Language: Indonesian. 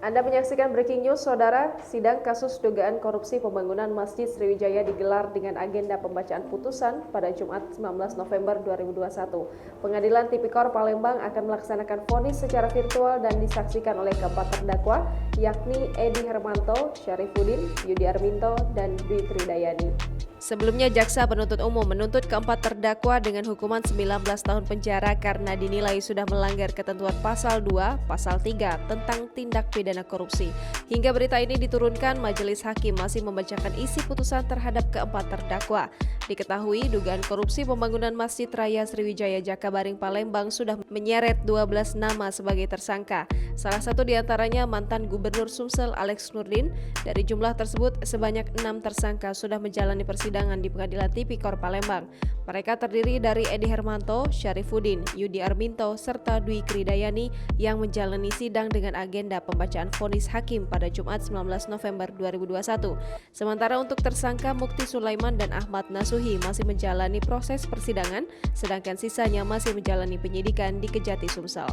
Anda menyaksikan Breaking News, Saudara. Sidang kasus dugaan korupsi pembangunan Masjid Sriwijaya digelar dengan agenda pembacaan putusan pada Jumat 19 November 2021. Pengadilan Tipikor Palembang akan melaksanakan vonis secara virtual dan disaksikan oleh keempat terdakwa, yakni Edi Hermanto, Syarifuddin, Yudi Arminto, dan Dwi Tridayani. Sebelumnya, Jaksa Penuntut Umum menuntut keempat terdakwa dengan hukuman 19 tahun penjara karena dinilai sudah melanggar ketentuan Pasal 2, Pasal 3 tentang tindak pidana korupsi. Hingga berita ini diturunkan, Majelis Hakim masih membacakan isi putusan terhadap keempat terdakwa. Diketahui dugaan korupsi pembangunan Masjid Raya Sriwijaya Jakabaring Palembang sudah menyeret 12 nama sebagai tersangka. Salah satu diantaranya mantan Gubernur Sumsel Alex Nurdin. Dari jumlah tersebut, sebanyak 6 tersangka sudah menjalani persidangan di Pengadilan Tipikor Palembang. Mereka terdiri dari Edi Hermanto, Syarifuddin, Yudi Arminto, serta Dwi Tridayani yang menjalani sidang dengan agenda pembacaan vonis hakim pada Jumat 19 November 2021. Sementara untuk tersangka Mukti Sulaiman dan Ahmad Nasuhi masih menjalani proses persidangan, sedangkan sisanya masih menjalani penyidikan di Kejati Sumsel.